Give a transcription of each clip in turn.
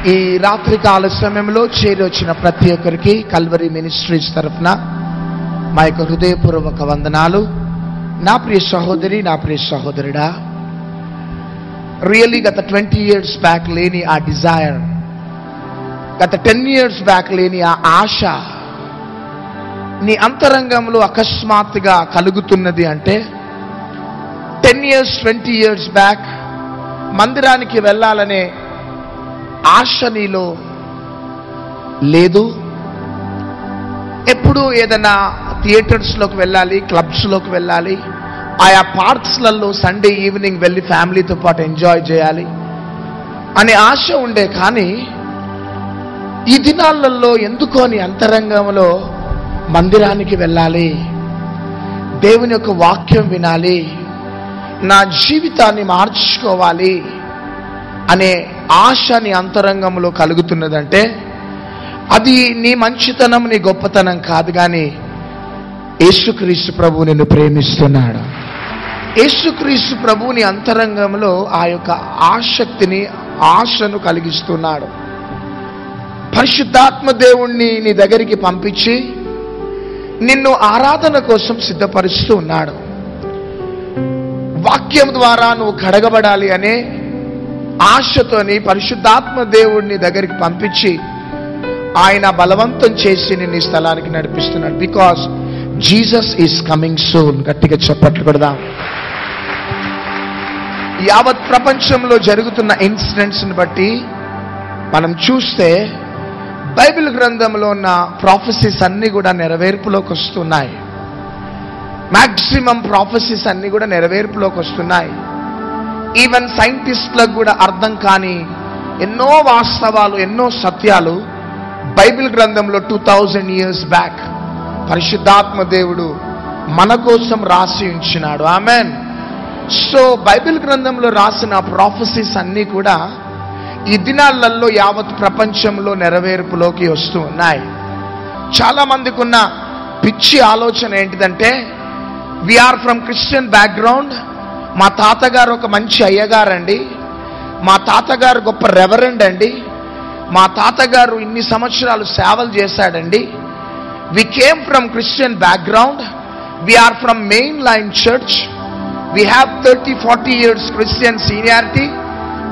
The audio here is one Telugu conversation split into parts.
ఈ రాత్రి కాల సమయంలో చేరి వచ్చిన ప్రతి ఒక్కరికి కల్వరీ మినిస్ట్రీస్ తరఫున మా యొక్క హృదయపూర్వక వందనాలు. నా ప్రియ సహోదరి, నా ప్రియ సహోదరుడా, రియల్లీ గత 20 years బ్యాక్ లేని ఆ డిజైర్, గత 10 years బ్యాక్ లేని ఆ ఆశ నీ అంతరంగంలో అకస్మాత్తుగా కలుగుతున్నది అంటే 10 years 20 years బ్యాక్ మందిరానికి వెళ్ళాలనే ఆశ నీలో లేదు. ఎప్పుడు ఏదైనా థియేటర్స్లోకి వెళ్ళాలి, క్లబ్స్లోకి వెళ్ళాలి, ఆయా పార్క్స్లలో సండే ఈవినింగ్ వెళ్ళి ఫ్యామిలీతో పాటు ఎంజాయ్ చేయాలి అనే ఆశ ఉండే. కానీ ఈ దినాలలో ఎందుకో నీ అంతరంగంలో మందిరానికి వెళ్ళాలి, దేవుని యొక్క వాక్యం వినాలి, నా జీవితాన్ని మార్చుకోవాలి అనే ఆశ నీ అంతరంగంలో కలుగుతున్నదంటే అది నీ మంచితనం, నీ గొప్పతనం కాదు, కానీ యేసుక్రీస్తు ప్రభువు నిన్ను ప్రేమిస్తున్నాడు. యేసుక్రీస్తు ప్రభువు నీ అంతరంగంలో ఆ యొక్క ఆసక్తిని, ఆశను కలిగిస్తున్నాడు. పరిశుద్ధాత్మ దేవుణ్ణి నీ దగ్గరికి పంపించి నిన్ను ఆరాధన కోసం సిద్ధపరుస్తూ ఉన్నాడు. వాక్యం ద్వారా నువ్వు కడగబడాలి అనే ఆశతోని పరిశుద్ధాత్మ దేవుడిని దగ్గరికి పంపించి ఆయన బలవంతం చేసి నిన్ను ఈ స్థలానికి నడిపిస్తున్నాడు. Because Jesus is coming soon. గట్టిగా చప్పట్లు కొడదాం. యావత్ ప్రపంచంలో జరుగుతున్న ఇన్సిడెంట్స్ని బట్టి మనం చూస్తే బైబిల్ గ్రంథంలో ఉన్న ప్రాఫెసీస్ అన్ని కూడా నెరవేర్పులోకి వస్తున్నాయి. మ్యాక్సిమం ప్రాఫెసీస్ అన్ని కూడా నెరవేర్పులోకి వస్తున్నాయి. ఈవెన్ సైంటిస్టులకు కూడా అర్థం కాని ఎన్నో వాస్తవాలు, ఎన్నో సత్యాలు బైబిల్ గ్రంథంలో 2000 years బ్యాక్ పరిశుద్ధాత్మ దేవుడు మన కోసం రాసి ఉంచినాడు. ఆమెన్. సో బైబిల్ గ్రంథంలో రాసిన ప్రాఫెసీస్ అన్నీ కూడా ఈ దినాలలో యావత్ ప్రపంచంలో నెరవేర్పులోకి వస్తూ ఉన్నాయి. చాలా మందికి ఉన్న పిచ్చి ఆలోచన ఏంటిదంటే, వీఆర్ ఫ్రమ్ క్రిస్టియన్ బ్యాక్గ్రౌండ్, మా తాతగారు ఒక మంచి అయ్యగారండి, మా తాతగారు గొప్ప రెవరెండ్ అండి, మా తాతగారు ఇన్ని సంవత్సరాలు సేవలు చేశాడండి. We came from Christian background, we are from main line church, we have 30-40 years Christian seniority,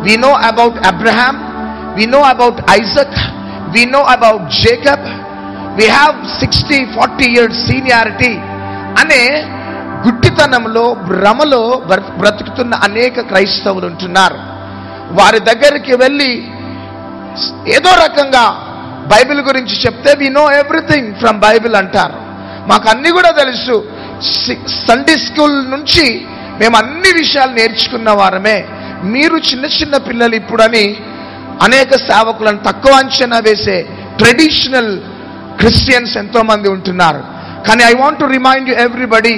we know about Abraham, we know about Isaac, we know about Jacob, we have 60-40 years seniority అనే గుడ్డితనంలో, భ్రమలో బ్రతుకుతున్న అనేక క్రైస్తవులు ఉంటున్నారు. వారి దగ్గరికి వెళ్ళి ఏదో రకంగా బైబిల్ గురించి చెప్తే we know everything from Bible అంటారు. మాకు అన్ని కూడా తెలుసు, సండే స్కూల్ నుంచి మేము అన్ని విషయాలు నేర్చుకున్న వారమే, మీరు చిన్న చిన్న పిల్లలు ఇప్పుడని అనేక సేవకులను తక్కువ అంచనా వేసే ట్రెడిషనల్ క్రిస్టియన్స్ ఎంతో మంది ఉంటున్నారు. కానీ I want to remind you everybody,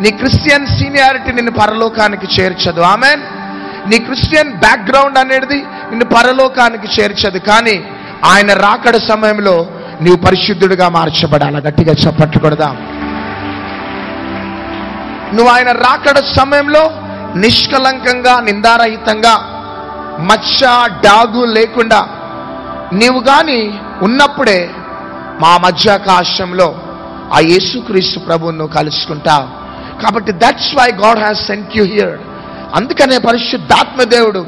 నీ క్రిస్టియన్ సీనియారిటీ నిన్ను పరలోకానికి చేర్చదు. ఆమెన్. నీ క్రిస్టియన్ బ్యాక్గ్రౌండ్ అనేది నిన్ను పరలోకానికి చేర్చదు. కానీ ఆయన రాకడ సమయంలో నీవు పరిశుద్ధుడిగా మార్చబడాలి. గట్టిగా చప్పట్లు కొడదాం. నువ్వు ఆయన రాకడ సమయంలో నిష్కలంకంగా, నిందారహితంగా, మచ్చ డాగు లేకుండా నీవు గాని ఉన్నప్పుడే మా మధ్యాకాశంలో ఆ యేసుక్రీస్తు ప్రభువును నువ్వు కలుసుకుంటావు. కాబట్టి that's why God has sent you here. అందుకనే పరిశుద్ధాత్మ దేవుడు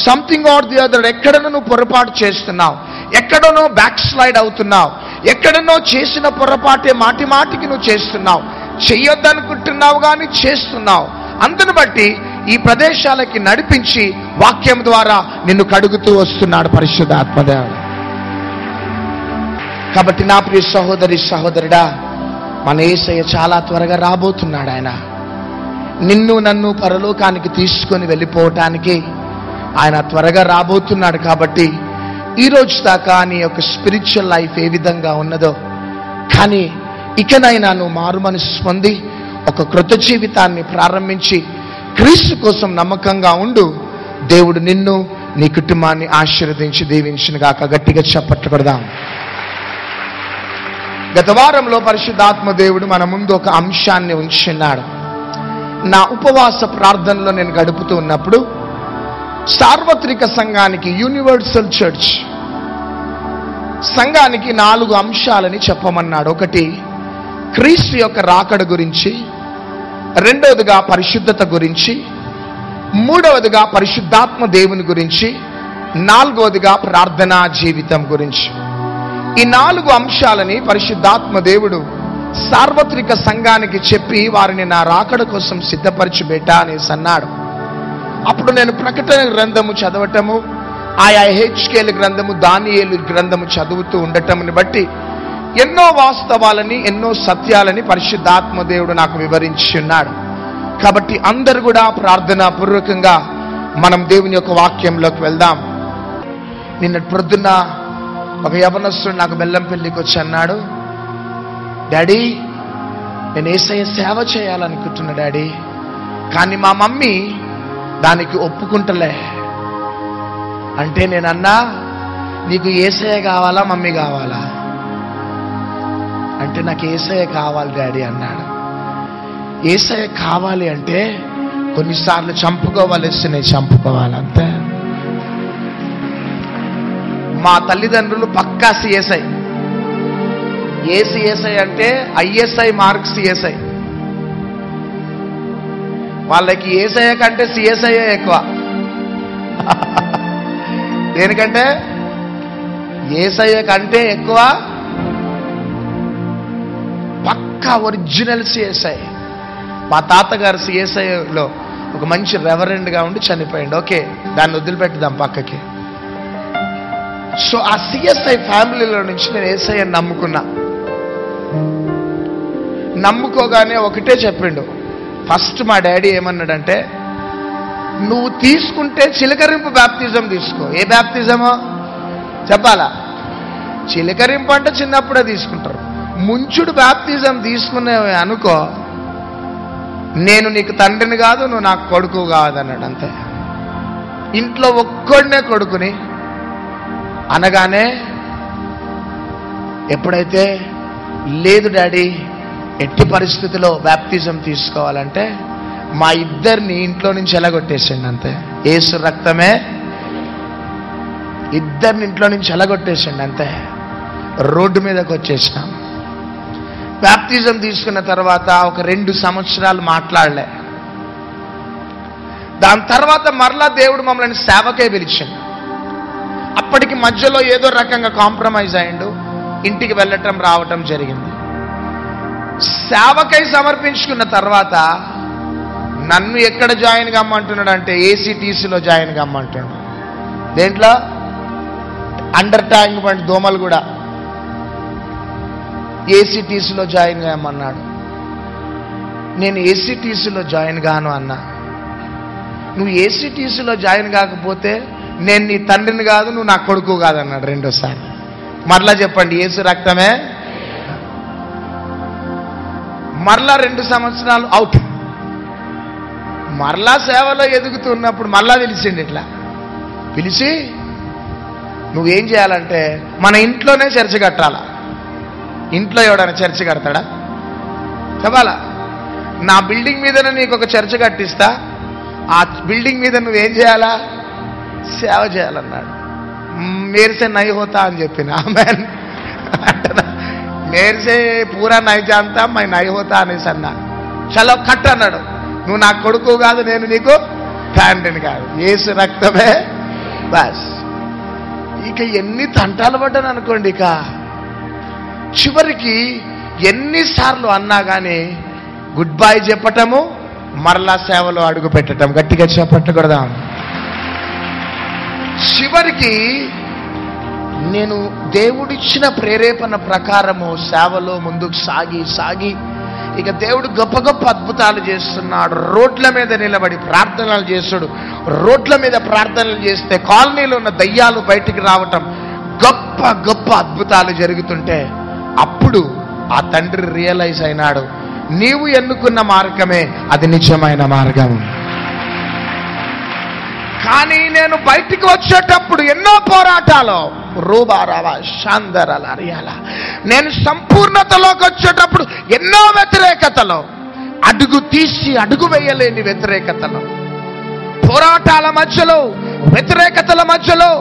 సంథింగ్ ఆర్ ది అదర్, ఎక్కడనో నువ్వు పొరపాటు చేస్తున్నావు, ఎక్కడనో బ్యాక్ స్లైడ్ అవుతున్నావు, ఎక్కడనో చేసిన పొరపాటే మాటి మాటికి నువ్వు చేస్తున్నావు, చెయ్యొద్దనుకుంటున్నావు కానీ చేస్తున్నావు. అందును బట్టి ఈ ప్రదేశాలకి నడిపించి వాక్యం ద్వారా నిన్ను కడుగుతూ వస్తున్నాడు పరిశుద్ధాత్మదేవుడు. కాబట్టి నా ప్రియ సహోదరి, సహోదరుడా, మన యేసయ్య చాలా త్వరగా రాబోతున్నాడు. ఆయన నిన్ను నన్ను పరలోకానికి తీసుకొని వెళ్ళిపోవటానికి ఆయన త్వరగా రాబోతున్నాడు. కాబట్టి ఈ రోజు దాకా నీ యొక్క స్పిరిచువల్ లైఫ్ ఏ విధంగా ఉన్నదో, కానీ ఇకనైనా నువ్వు మారు మనసు పొంది ఒక కృత జీవితాన్ని ప్రారంభించి క్రీస్తు కోసం నమ్మకంగా ఉండు. దేవుడు నిన్ను, నీ కుటుంబాన్ని ఆశీర్వదించి దీవించును గాక. గట్టిగా చప్పట్లు కొడదాం. గత వారంలో పరిశుద్ధాత్మ దేవుడు మన ముందు ఒక అంశాన్ని ఉంచున్నాడు. నా ఉపవాస ప్రార్థనలో నేను గడుపుతూ ఉన్నప్పుడు సార్వత్రిక సంఘానికి, యూనివర్సల్ చర్చ్ సంఘానికి 4 అంశాలని చెప్పమన్నాడు. ఒకటి, క్రీస్తు యొక్క రాకడ గురించి, రెండవదిగా పరిశుద్ధత గురించి, మూడవదిగా పరిశుద్ధాత్మ దేవుని గురించి, నాలుగవదిగా ప్రార్థనా జీవితం గురించి. ఈ 4 అంశాలని పరిశుద్ధాత్మ దేవుడు సార్వత్రిక సంఘానికి చెప్పి వారిని నా రాకడ కోసం సిద్ధపరిచి బెట్టా అనేసి అన్నాడు. అప్పుడు నేను ప్రకటన గ్రంథము చదవటము, ఆయా హెచ్కేల్ గ్రంథము, దానియేలు గ్రంథము చదువుతూ ఉండటముని బట్టి ఎన్నో వాస్తవాలని, ఎన్నో సత్యాలని పరిశుద్ధాత్మ దేవుడు నాకు వివరించి ఉన్నాడు. కాబట్టి అందరూ కూడా ప్రార్థనా పూర్వకంగా మనం దేవుని యొక్క వాక్యంలోకి వెళ్దాం. నిన్నటి ప్రొద్దున్న ఒక యవనస్తుడు నాకు బెల్లంపల్లికి వచ్చి అన్నాడు, డాడీ నేను యేసయ్య సేవ చేయాలనుకుంటున్నా డాడీ, కానీ మా మమ్మీ దానికి ఒప్పుకుంటలే. అంటే నేనన్నా, నీకు యేసయ్య కావాలా మమ్మీ కావాలా అంటే, నాకు యేసయ్య కావాలి డాడీ అన్నాడు. యేసయ్య కావాలి అంటే కొన్నిసార్లు చంపుకోవలసినవి చంపుకోవాలంతే. మా తల్లిదండ్రులు పక్కా సిఎస్ఐ. ఏ సిఎస్ఐ అంటే ఐఎస్ఐ మార్క్ సిఎస్ఐ. వాళ్ళకి ఏసఐ కంటే సిఎస్ఐ ఎక్కువ. దేనికంటే ఏసఐ కంటే ఎక్కువ పక్కా ఒరిజినల్ సిఎస్ఐ. మా తాతగారు సిఎస్ఐలో ఒక మంచి రెవరెండ్గా ఉండి చనిపోయింది. ఓకే, దాన్ని వదిలిపెట్టుదాం పక్కకి. సో ఆ సిఎస్ఐ ఫ్యామిలీలో నుంచి నేను ఏసఐని నమ్ముకున్నా. నమ్ముకోగానే ఒకటే చెప్పిండు. ఫస్ట్ మా డాడీ ఏమన్నాడంటే, నువ్వు తీసుకుంటే చిలకరింపు బ్యాప్తిజం తీసుకో. ఏ బ్యాప్తిజమో చెప్పాలా? చిలకరింపు అంటే చిన్నప్పుడే తీసుకుంటారు. ముంచుడు బ్యాప్తిజం తీసుకునేవి అనుకో, నేను నీకు తండ్రిని కాదు, నువ్వు నాకు కొడుకు కాదు అన్నాడు. అంతే. ఇంట్లో ఒక్కడినే కొడుకుని అనగానే ఎప్పుడైతే లేదు డాడీ ఎట్టి పరిస్థితిలో బ్యాప్తిజం తీసుకోవాలంటే మా ఇద్దరిని ఇంట్లో నుంచి ఎలగొట్టేసిండు. అంతే. యేసు రక్తమే ఇద్దరిని ఇంట్లో నుంచి ఎలగొట్టేసిండు. అంతే. రోడ్డు మీదకి వచ్చేసినాం. బ్యాప్తిజం తీసుకున్న తర్వాత ఒక 2 సంవత్సరాలు మాట్లాడలే. దాని తర్వాత మరలా దేవుడు మమ్మల్ని సేవకే పిలిచిండు. అప్పటికి మధ్యలో ఏదో రకంగా కాంప్రమైజ్ అయ్యిండు. ఇంటికి వెళ్ళటం రావటం జరిగింది. సేవకై సమర్పించుకున్న తర్వాత నన్ను ఎక్కడ జాయిన్ కమ్మంటున్నాడు అంటే ఏసీటీసీలో జాయిన్ కమ్మంటున్నాడు. దేంట్లో? అండర్ ట్యాంక్ బండ్ దోమలు కూడా ఏసీటీసీలో జాయిన్ కామన్నాడు. నేను ఏసీటీసీలో జాయిన్ కాను అన్నా. నువ్వు ఏసీటీసీలో జాయిన్ కాకపోతే నేను నీ తండ్రిని కాదు, నువ్వు నా కొడుకు కాదన్నాడు రెండోసారి. మరలా చెప్పండి, యేసు రక్తమే. మరలా 2 సంవత్సరాలు అవుట్. మరలా సేవలో ఎదుగుతున్నప్పుడు మరలా పిలిచిండు. ఇట్లా పిలిచి నువ్వేం చేయాలంటే మన ఇంట్లోనే చర్చ కట్టాలా. ఇంట్లో ఎవడైనా చర్చ కడతాడా చెప్పాలా? నా బిల్డింగ్ మీదనే నీకు ఒక చర్చ కట్టిస్తా, ఆ బిల్డింగ్ మీద నువ్వేం చేయాలా? సేవ చేయాలన్నాడు. మేర్సే నై హోతా అని చెప్పిన. మేర్సే పూరా నై జాంతా మై నై హోతా అనేసి అన్నా. చలో కట్ అన్నాడు. నువ్వు నా కొడుకు కాదు, నేను నీకు తండ్రిని కాదు. యేసు రక్తమే బస్. ఇక ఎన్ని తంటాలు పడ్డాను అనుకోండి. ఇక చివరికి ఎన్నిసార్లు అన్నా కానీ గుడ్ బై చెప్పటము, మరలా సేవలో అడుగు పెట్టడం. గట్టిగా చెప్పట్టకూడదాం. చివరికి నేను దేవుడిచ్చిన ప్రేరేపణ ప్రకారము సేవలో ముందుకు సాగి ఇక దేవుడు గొప్ప గొప్ప అద్భుతాలు చేస్తున్నాడు. రోడ్ల మీద నిలబడి ప్రార్థనలు చేస్తాడు. రోడ్ల మీద ప్రార్థనలు చేస్తే కాలనీలో ఉన్న దయ్యాలు బయటికి రావటం, గొప్ప గొప్ప అద్భుతాలు జరుగుతుంటే అప్పుడు ఆ తండ్రి రియలైజ్ అయినాడు, నీవు ఎన్నుకున్న మార్గమే అది నిజమైన మార్గం. కానీ నేను బయటికి వచ్చేటప్పుడు ఎన్నో పోరాటాలు, రూబారావా శాందరాల అరియాల, నేను సంపూర్ణతలోకి వచ్చేటప్పుడు ఎన్నో వ్యతిరేకతలు, అడుగు తీసి అడుగు వేయలేని వ్యతిరేకతలు, పోరాటాల మధ్యలో, వ్యతిరేకతల మధ్యలో,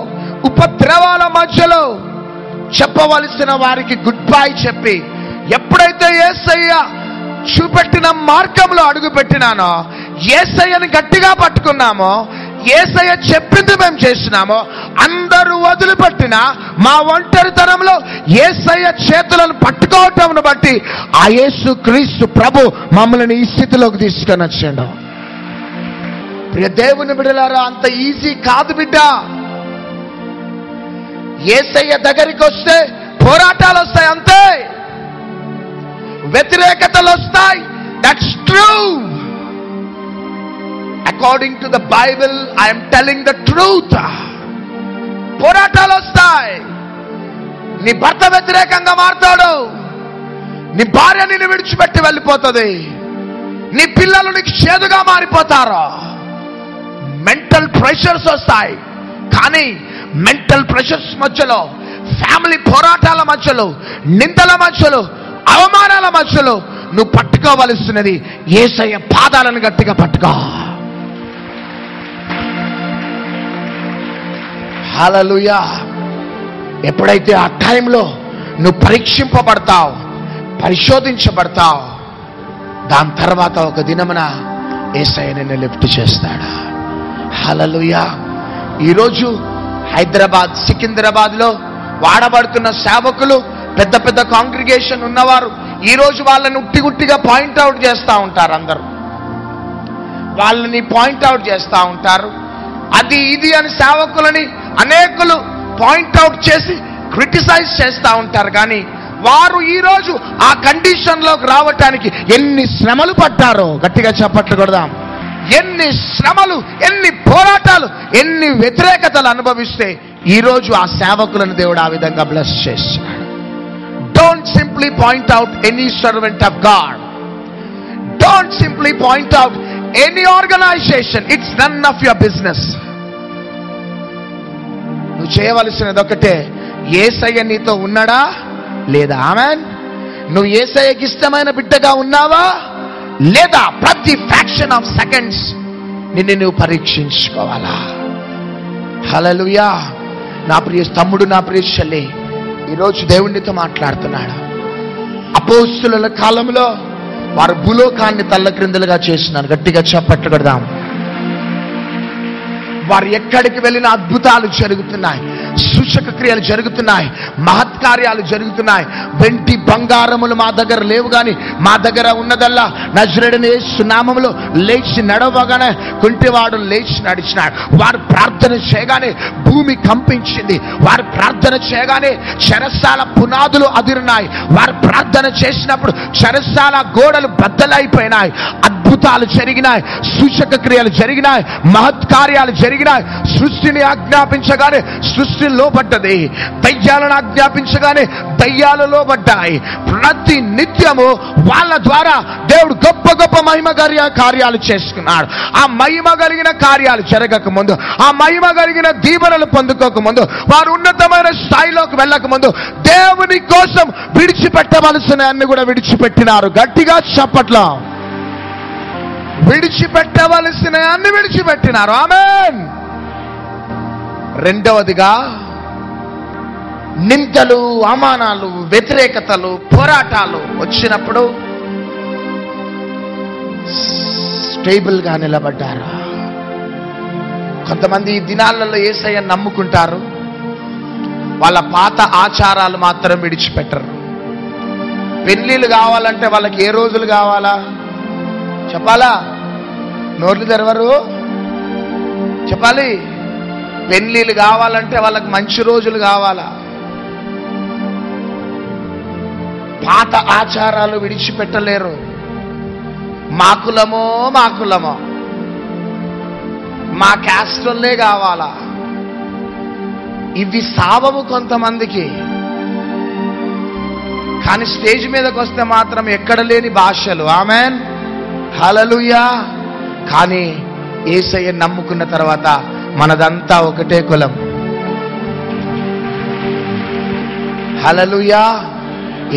ఉపద్రవాల మధ్యలో చెప్పవలసిన వారికి గుడ్ బై చెప్పి, ఎప్పుడైతే యేసయ్య చూపెట్టిన మార్గంలో అడుగు పెట్టినానో, యేసయ్యని గట్టిగా పట్టుకున్నామో, యేసయ్య చెప్పింది మేము చేసినామో, అందరూ వదిలిపెట్టిన మా ఒంటరితనంలో యేసయ్య చేతులను పట్టుకోవటంను బట్టి ఆ యేసు క్రీస్తు ప్రభు మమ్మల్ని ఈ స్థితిలోకి తీసుకొని వచ్చాడు. ప్రియ దేవుని బిడ్డలారా, అంత ఈజీ కాదు బిడ్డ. యేసయ్య దగ్గరికి వస్తే పోరాటాలు వస్తాయి, అంతే. వ్యతిరేకతలు వస్తాయి, that's true. According to the Bible I'm telling the truth. పోరాటాలు వస్తాయి. నీ భర్త వ్యతిరేకంగా మారుతాడు, నీ భార్య నిన్ను విడిచిపెట్టి వెళ్ళిపోతుంది, నీ పిల్లలు నీకు చేదుగా మారిపోతారు, మెంటల్ ప్రెషర్స్ వస్తాయి. కానీ మెంటల్ ప్రెషర్స్ మధ్యలో, ఫ్యామిలీ పోరాటాల మధ్యలో, నిందల మధ్యలో, అవమానాల మధ్యలో నువ్వు పట్టుకోవలసినది యేసయ్య పాదాలను గట్టిగా పట్టుకో. హల్లెలూయా. ఎప్పుడైతే ఆ టైంలో నువ్వు పరీక్షింపబడతావు, పరిశోధించబడతావు, దాని తర్వాత ఒక దినమున యేసయ్య నిన్ను లిఫ్ట్ చేస్తాడు. హల్లెలూయా. ఈరోజు హైదరాబాద్, సికింద్రాబాద్లో వాడబడుతున్న సేవకులు, పెద్ద పెద్ద కాంగ్రిగేషన్ ఉన్నవారు ఈరోజు వాళ్ళని ఉట్టిగుట్టిగా పాయింట్అవుట్ చేస్తూ ఉంటారు. అందరూ వాళ్ళని పాయింట్అవుట్ చేస్తూ ఉంటారు. అది ఇది అని సేవకులని అనేకులు పాయింట్అవుట్ చేసి క్రిటిసైజ్ చేస్తూ ఉంటారు. కానీ వారు ఈరోజు ఆ కండిషన్లోకి రావటానికి ఎన్ని శ్రమలు పడ్డారో గట్టిగా చప్పట్లు కొడదాం. ఎన్ని శ్రమలు, ఎన్ని పోరాటాలు, ఎన్ని వ్యతిరేకతలు అనుభవిస్తే ఈరోజు ఆ సేవకులను దేవుడు ఆ విధంగా బ్లెస్ చేశాడు. Don't simply point out any servant of God. Don't simply point out any organization. It's none of your business. నువ్వు చేయవలసినది ఒకటే, యేసయ్య నీతో ఉన్నాడా లేదా? ఆమేన్. నువ్వు యేసయ్యకి ఇష్టమైన బిడ్డగా ఉన్నావా లేదా? ప్రతి ఫ్రాక్షన్ ఆఫ్ సెకండ్స్ నిన్ను నువ్వు పరీక్షించుకోవాలా. హల్లెలూయా. నా ప్రియ తమ్ముడు, నా ప్రియ చెల్లి, ఈరోజు దేవునితో మాట్లాడుతున్నాడు. అపోస్తుల కాలంలో వారు భూలోకాన్ని తల్లక్రిందులుగా చేస్తున్నారు. గట్టిగా చప్పట్లు కొడదాం. వారు ఎక్కడికి వెళ్ళిన అద్భుతాలు జరుగుతున్నాయి, సూచక క్రియలు జరుగుతున్నాయి, మహత్కార్యాలు జరుగుతున్నాయి. వెండి బంగారములు మా దగ్గర లేవు, కానీ మా దగ్గర ఉన్నదల్లా నజరేయుడైన యేసు నామములో లేచి నడవగానే కుంటివాడు లేచి నడిచినాడు. వారు ప్రార్థన చేయగానే భూమి కంపించింది. వారు ప్రార్థన చేయగానే చెరసాల పునాదులు అదిరినాయి. వారు ప్రార్థన చేసినప్పుడు చెరసాల గోడలు బద్దలైపోయినాయి. అద్భుతాలు జరిగినాయి, సూచక క్రియలు జరిగినాయి, మహత్కార్యాలు జరిగినాయి. సృష్టిని ఆజ్ఞాపించగానే సృష్టి లోబడ్డది, దయ్యాలను ఆజ్ఞాపించగానే దయ్యాలు లోబడ్డాయి. ప్రతి నిత్యము వాళ్ళ ద్వారా దేవుడు గొప్ప గొప్ప మహిమ కార్యాలు చేసుకున్నాడు. ఆ మహిమ కలిగిన కార్యాలు జరగక ముందు, ఆ మహిమ కలిగిన దీవెనలు పొందుకోక ముందు, వారు ఉన్నతమైన స్థాయిలోకి వెళ్ళక ముందు దేవుని కోసం విడిచిపెట్టవలసిన అన్ని కూడా విడిచిపెట్టినారు. గట్టిగా చప్పట్లో. విడిచిపెట్టవలసిన అన్ని విడిచిపెట్టినారు. ఆమేన్. రెండవదిగా నిందలు, అవమానాలు, వ్యతిరేకతలు, పోరాటాలు వచ్చినప్పుడు స్టేబుల్ గా నిలబడ్డారు. కొంతమంది ఈ దినాలలో యేసయ్యను నమ్ముకుంటారు, వాళ్ళ పాత ఆచారాలు మాత్రం విడిచిపెట్టరు. పెళ్లిళ్ళు కావాలంటే వాళ్ళకి ఏ రోజులు కావాలా చెప్పాలా? నోర్లు తెరవరు, చెప్పాలి. పెళ్లిళ్ళు కావాలంటే వాళ్ళకి మంచి రోజులు కావాలా? పాత ఆచారాలు విడిచిపెట్టలేరు. మా కులమో మా క్యాస్ట్ వల్లే కావాలా? ఇవి సావము కొంతమందికి. కానీ స్టేజ్ మీదకి వస్తే మాత్రం ఎక్కడ లేని భాషలు. ఆమెన్. హల్లెలూయా. కానీ యేసయ్య నమ్ముకున్న తర్వాత మనదంతా ఒకటే కులం. హల్లెలూయా.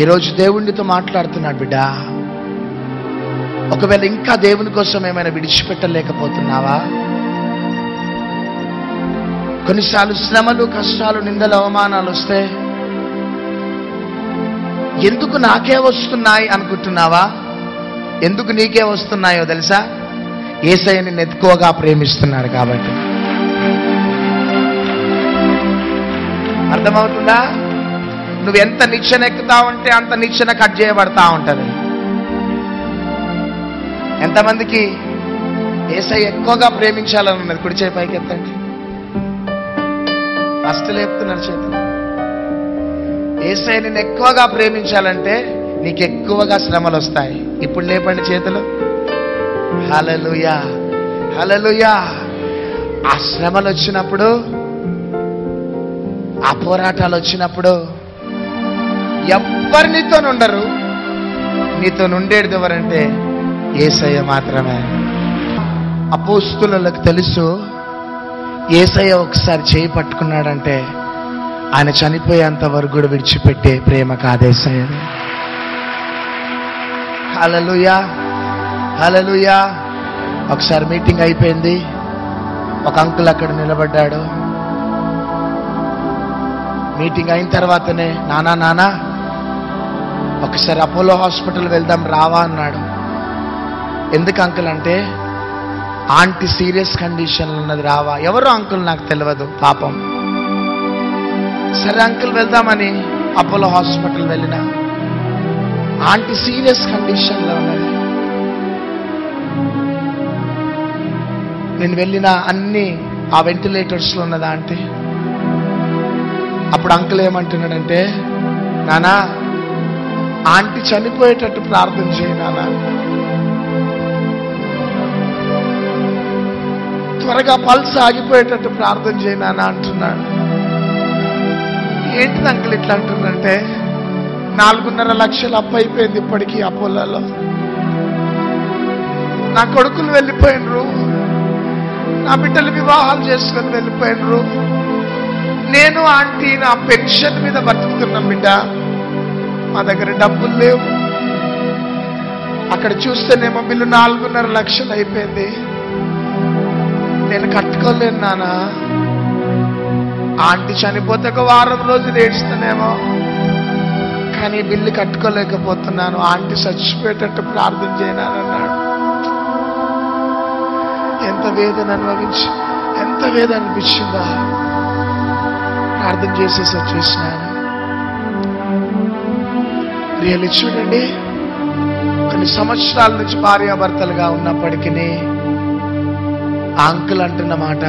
ఈరోజు దేవునితో మాట్లాడుతున్నాడు బిడ్డ. ఒకవేళ ఇంకా దేవుని కోసం ఏమైనా విడిచిపెట్టలేకపోతున్నావా? కొన్నిసార్లు శ్రమలు, కష్టాలు, నిందలు, అవమానాలు వస్తే ఎందుకు నాకే వస్తున్నాయి అనుకుంటున్నావా? ఎందుకు నీకే వస్తున్నాయో తెలుసా? యేసయ్య నిన్ను ఎక్కువగా ప్రేమిస్తున్నాడు కాబట్టి. అర్థమవుతుందా? నువ్వు ఎంత నిచ్చెన ఎక్కుతావంటే అంత నిచ్చెన కట్ చేయబడతా ఉంటది. ఎంతమందికి యేసయ్య ఎక్కువగా ప్రేమించాలని ఉన్నది? కుడి చేయి పైకి ఎత్తండి. ఫస్ట్ లేపుతున్నారు చేతులు. యేసయ్య నిన్ను ఎక్కువగా ప్రేమించాలంటే నీకు ఎక్కువగా శ్రమలు వస్తాయి. ఇప్పుడు లేపండి చేతులు. హల్లెలూయా, హల్లెలూయా. ఆ శ్రమలు వచ్చినప్పుడు, ఆ పోరాటాలు వచ్చినప్పుడు ఎవ్వరు నీతో ఉండరు. నీతో నుండేది ఎవరంటే యేసయ్య మాత్రమే. అపోస్తులకు తెలుసు, యేసయ్య ఒకసారి చేయి పట్టుకున్నాడంటే ఆయన చనిపోయేంత వరకు కూడా విడిచిపెట్టే ప్రేమ కాదేసయ్య. హల్లెలూయా, హల్లెలూయా. ఒకసారి మీటింగ్ అయిపోయింది. ఒక అంకుల్ అక్కడ నిలబడ్డాడు. మీటింగ్ అయిన తర్వాతనే, నానా ఒకసారి అపోలో హాస్పిటల్ వెళ్దాం రావా అన్నాడు. ఎందుకు అంకుల్ అంటే, ఆంటీ సీరియస్ కండిషన్లో ఉన్నది, రావా? ఎవరో అంకుల్ నాకు తెలియదు పాపం. సరే అంకుల్ వెళ్దామని అపోలో హాస్పిటల్ వెళ్ళిన. ఆంటీ సీరియస్ కండిషన్లో ఉన్నది. నేను వెళ్ళిన అన్ని ఆ వెంటిలేటర్స్లో ఉన్నది ఆంటీ. అప్పుడు అంకుల్ ఏమంటున్నాడంటే, నానా ఆంటీ చనిపోయేటట్టు ప్రార్థన చేయి నానా, త్వరగా పల్స్ ఆగిపోయేటట్టు ప్రార్థన చేయి నానా అంటున్నాడు. ఏంటిది అంకుల్ ఇట్లా అంటున్నాడంటే, 4.5 లక్షలు అప్పు అయిపోయింది ఇప్పటికీ అపోలోలో. నా కొడుకులు వెళ్ళిపోయినరు, నా బిడ్డలు వివాహాలు చేసుకొని వెళ్ళిపోయినరు. నేను ఆంటీ నా పెన్షన్ మీద బతుకుతున్నాం బిడ్డ. మా దగ్గర డబ్బులు లేవు. అక్కడ చూస్తేనేమో బిల్లు 4.5 లక్షలు అయిపోయింది. నేను కట్టుకోలేను నానా. ఆంటీ చనిపోతే ఒక వారం రోజులు ఏడుస్తానేమో, కానీ బిల్లు కట్టుకోలేకపోతున్నాను. ఆంటీ చచ్చిపోయేటట్టు ప్రార్థన చేయనానన్నాడు. ఎంత వేదన అనుభవించి, ఎంత వేదన అనిపించిందా ప్రార్థన చేసేసి వచ్చేసినాను. రియల్లీ చూడండి, కొన్ని సంవత్సరాల నుంచి భార్యాభర్తలుగా ఉన్నప్పటికీ ఆ అంకుల్ అంటున్న మాట,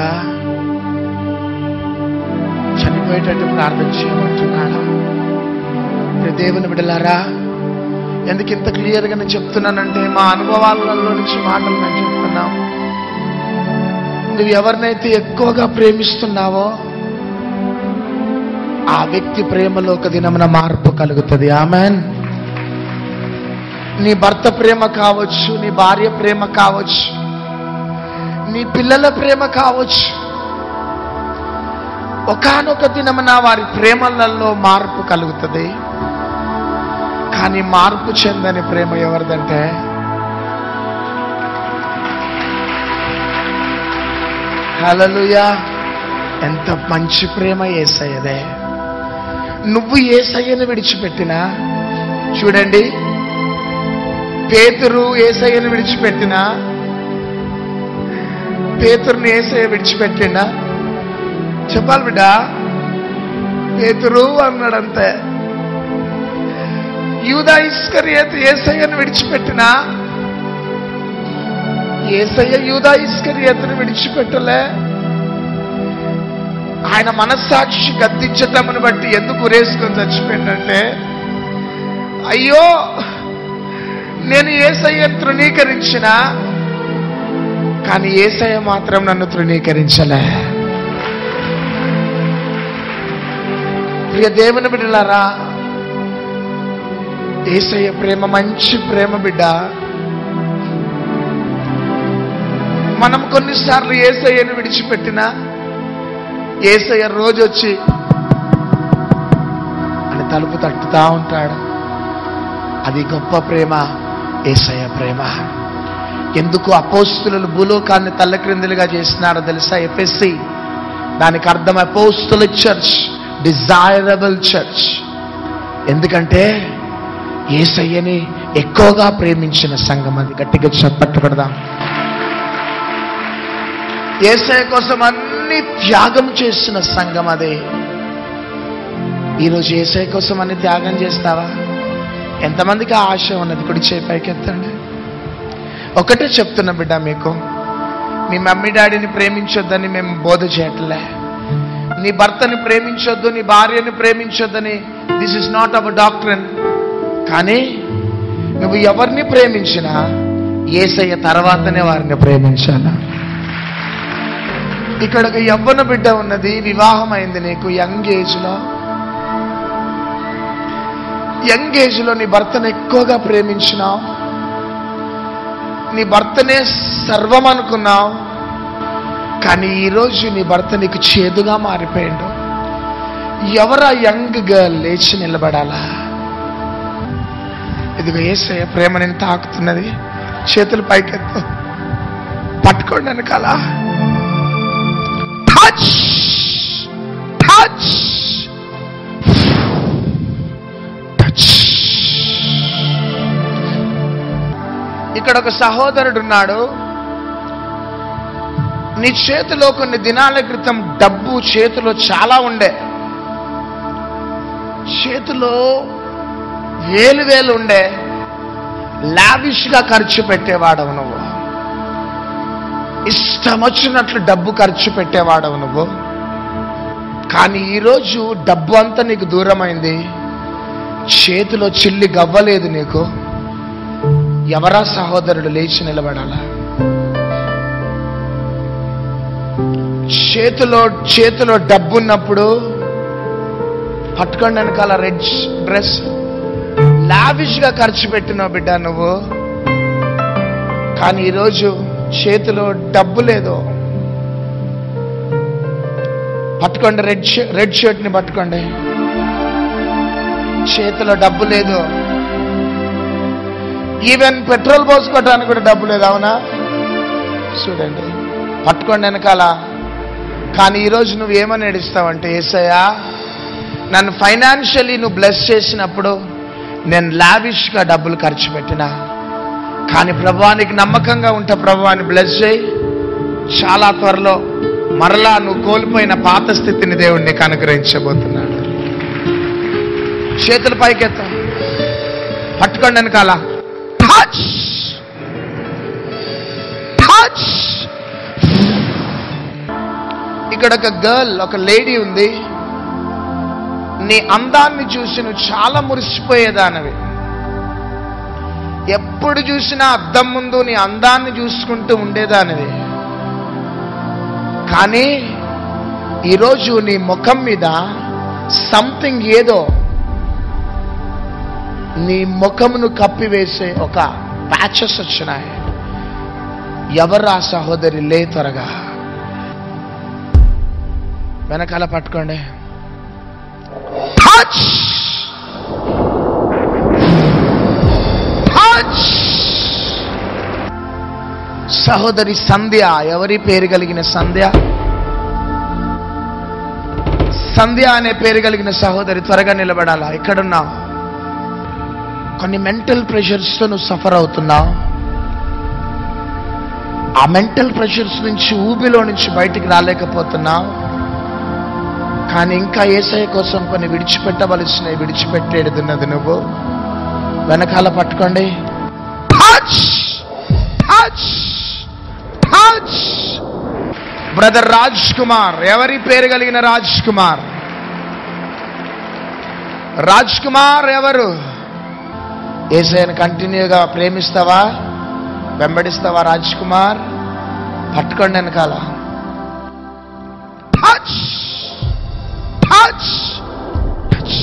చనిపోయేటట్టు ప్రార్థన చేయమంటున్నాడా? దేవుని బిడ్డలారా, ఎందుకు ఇంత క్లియర్గా నేను చెప్తున్నానంటే, మా అనుభవాలలో నుంచి మాటలు నేను చెప్తున్నాం. నువ్వు ఎవరినైతే ఎక్కువగా ప్రేమిస్తున్నావో ఆ వ్యక్తి ప్రేమలో ఒక దినమున మార్పు కలుగుతుంది. ఆమెన్. నీ భర్త ప్రేమ కావచ్చు, నీ భార్య ప్రేమ కావచ్చు, నీ పిల్లల ప్రేమ కావచ్చు. ఒకానొక దినమున వారి ప్రేమలలో మార్పు కలుగుతుంది. కానీ మార్పు చెందని ప్రేమ ఎవరిదంటే, హల్లెలూయా, ఎంత మంచి ప్రేమ యేసయ్యదే. నువ్వు యేసయ్యను విడిచిపెట్టినా, చూడండి, పేతురు యేసయ్యను విడిచిపెట్టినా, పేతురుని యేసయ్య విడిచిపెట్టినా? చెప్పాలి బిడ్డ, పేతురు అన్నాడంతే. యూదా ఇస్కరియోతు యేసయ్యను విడిచిపెట్టినా, యేసయ్య యూదా ఇస్కరియోతును విడిచిపెట్టలే. ఆయన మనస్సాక్షి గద్దించటమును బట్టి ఎందుకు ఉరేసుకొని చచ్చిపోయిందంటే, అయ్యో నేను యేసయ్యను తృణీకరించిన, కానీ యేసయ్య మాత్రం నన్ను తృణీకరించలే. ప్రియ దేవుని బిడ్డలారా, యేసయ్య ప్రేమ మంచి ప్రేమ బిడ్డ. మనం కొన్నిసార్లు యేసయ్యను విడిచిపెట్టినా, యేసయ్య రోజు వచ్చి అని తలుపు తట్టుతా ఉంటాడు. అది గొప్ప ప్రేమ, యేసయ్య ప్రేమ. ఎందుకు అపోస్తులు భూలోకాన్ని తల్లక్రిందులుగా చేసినారో తెలుసా? ఎఫెసీ, దానికి అర్థం అపోస్తుల చర్చ్, డిజైరబుల్ చర్చ్. ఎందుకంటే యేసయ్యని ఎక్కువగా ప్రేమించిన సంఘం అది. గట్టిగా చప్పట్లు కొడదాం. యేసయ్య కోసం అన్ని త్యాగం చేసిన సంఘం అదే. ఈరోజు యేసయ్య కోసం అన్ని త్యాగం చేస్తావా? ఎంతమందికి ఆ ఆశ ఉన్నది? కుడి చేయి పైకి ఎత్తండి. ఒకటే చెప్తున్నా బిడ్డ, మీకు మీ మమ్మీ డాడీని ప్రేమించొద్దని మేము బోధ చేయట్లే. నీ భర్తని ప్రేమించొద్దు, నీ భార్యని ప్రేమించొద్దని this is not our doctrine. కానీ నువ్వు ఎవరిని ప్రేమించినా యేసయ్య తర్వాతనే వారిని ప్రేమించాలా. ఇక్కడ ఒక యవ్వన బిడ్డ ఉన్నది, వివాహం అయింది నీకు యంగ్ ఏజ్ లో నీ భర్తను ఎక్కువగా ప్రేమించినావు, నీ భర్తనే సర్వం అనుకున్నావు. కానీ ఈరోజు నీ భర్త నీకు చేదుగా మారిపోయాడు. ఎవరా యంగ్ గర్ల్ లేచి నిలబడాలా? ఇదిగో యేసయ్య ప్రేమ నేను తాకుతున్నది. చేతులు పైకెత్తు, పట్టుకోండి వెనకాల. Touch touch touch. ఇక్కడ ఒక సహోదరుడు ఉన్నాడు. నీ చేతిలో కొన్ని దినాల క్రితం డబ్బు చేతిలో చాలా ఉండే, చేతిలో వేలు ఉండే, లావిష్గా ఖర్చు పెట్టేవాడవు నువ్వు. ఇష్టం వచ్చినట్లు డబ్బు ఖర్చు పెట్టేవాడవు నువ్వు. కానీ ఈరోజు డబ్బు అంతా నీకు దూరమైంది, చేతిలో చిల్లి గవ్వలేదు నీకు. ఎవరా సహోదరుడు లేచి నిలబడాలా? చేతిలో డబ్బున్నప్పుడు పట్టుకోండి వెనకాల రెడ్ డ్రెస్, లావిష్గా ఖర్చు పెట్టినావు బిడ్డ నువ్వు. కానీ ఈరోజు చేతిలో డబ్బు లేదు. పట్టుకోండి రెడ్ షర్ట్ ని పట్టుకోండి. చేతిలో డబ్బు లేదు, ఈవెన్ పెట్రోల్ పోసుకోవడానికి కూడా డబ్బు లేదు. అవునా? చూడండి, పట్టుకోండి వెనకాల. కానీ ఈరోజు నువ్వు ఏమని ఏడుస్తావంటే, యేసయ్యా నన్ను ఫైనాన్షియలీ నువ్వు బ్లెస్ చేసినప్పుడు నేను లావిష్గా డబ్బులు ఖర్చు పెట్టినా. కానీ ప్రభువానికి నమ్మకంగా ఉంటే ప్రభువాన్ని బ్లెస్ చేయి. చాలా త్వరలో మరలా నువ్వు కోల్పోయిన పాత స్థితిని దేవుడు నీకు అనుగ్రహించబోతున్నాడు. చేతులు పైకెత్త, పట్టుకోండి వెనకాల. Touch touch. ఇక్కడ ఒక గర్ల్, ఒక లేడీ ఉంది. నీ అందాన్ని చూసి నువ్వు చాలా మురిసిపోయేదానివి. ఎప్పుడు చూసినా అద్దం ముందు నీ అందాన్ని చూసుకుంటూ ఉండేదానివి. కానీ ఈరోజు నీ ముఖం మీద సంథింగ్, ఏదో నీ ముఖమును కప్పివేసే ఒక ప్యాచెస్ వచ్చినాయి. ఎవరా సహోదరి? లే త్వరగా వెనకాల పట్టుకోండి. Touch touch. సహోదరి సంధ్య. ఎవరి పేరు కలిగిన సంధ్య? సంధ్య అనే పేరు కలిగిన సహోదరి త్వరగా నిలబడాలా. ఎక్కడున్నావు? కొన్ని మెంటల్ ప్రెషర్స్తో నువ్వు సఫర్ అవుతున్నావు. ఆ మెంటల్ ప్రెషర్స్ నుంచి, ఊబిలో నుంచి బయటికి రాలేకపోతున్నావు. కానీ ఇంకా యేసయ్య కోసం కొన్ని విడిచిపెట్టవలసినవి విడిచిపెట్టేడుతున్నది నువ్వు. వెనకాల పట్టుకోండి. Touch touch touch. Brother Raj Kumar. ఎవరి పేరు కలిగిన రాజ్ కుమార్? రాజ్ కుమార్ ఎవరు? యేసయ్యను కంటిన్యూగా ప్రేమిస్తావా, వెంబడిస్తావా? రాజ్ కుమార్ పట్టుకోండి వెనకాల. Touch touch touch.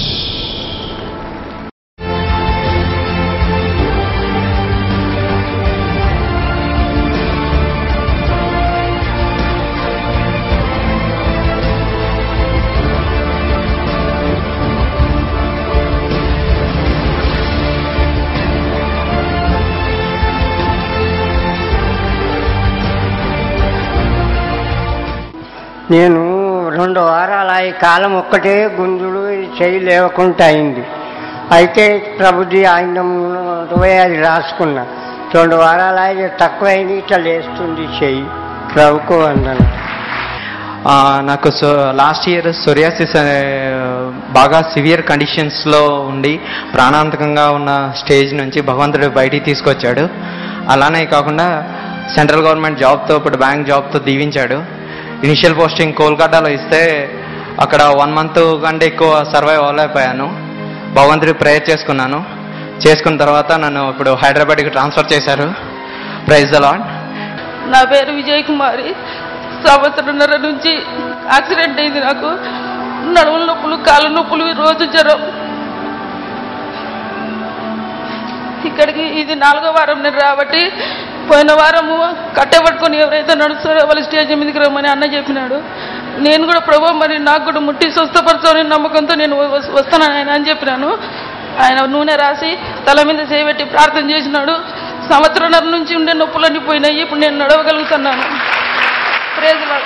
నేను 2 వారాల ఈ కాలం ఒక్కటే గుంజుడు, చేయి లేవకుండా అయింది. అయితే ప్రభుజీ ఆయన అది రాసుకున్నా 2 వారాలు అయితే తక్కువైంది, ఇట్లా లేస్తుంది చెయ్యి. ప్రభుకు వందనం. నాకు లాస్ట్ ఇయర్ సోరియాసిస్ బాగా సివియర్ కండిషన్స్లో ఉండి ప్రాణాంతకంగా ఉన్న స్టేజ్ నుంచి భగవంతుడు బయటికి తీసుకొచ్చాడు. అలానే కాకుండా సెంట్రల్ గవర్నమెంట్ జాబ్తో, ఇప్పుడు బ్యాంక్ జాబ్తో దీవించాడు. ఇనిషియల్ పోస్టింగ్ కోల్కతాలో ఇస్తే అక్కడ 1 month కంటే ఎక్కువ సర్వైవ్ అవ్వలేకపోయాను. భగవంతుడికి ప్రేయర్ చేసుకున్న తర్వాత నన్ను ఇప్పుడు హైదరాబాద్కి ట్రాన్స్ఫర్ చేశారు. Praise the Lord. నా పేరు విజయ్ కుమారి. 1.5 సంవత్సరం నుంచి యాక్సిడెంట్ అయింది. నాకు నడుముల నొప్పులు, కాళ్ళ నొప్పులు, రోజు జ్వరం. ఇక్కడికి ఇది 4వ వారం నేను రాబట్టి, పోయిన వారము కట్టెపట్టుకొని ఎవరైతే నడుస్తారో వాళ్ళ స్టేజ్ మీదకి రమ్మని అన్న చెప్పినాడు. నేను కూడా ప్రభు మరి నాకు కూడా ముట్టి స్వస్థపరచాలని నమ్మకంతో నేను వస్తాను ఆయన అని చెప్పినాను. ఆయన నూనె రాసి తల మీద చేయబెట్టి ప్రార్థన చేసినాడు. 1.5 సంవత్సరం నుంచి ఉండే నొప్పులన్నీ పోయినాయి. ఇప్పుడు నేను నడవగలుగుతున్నాను. Praise the lord.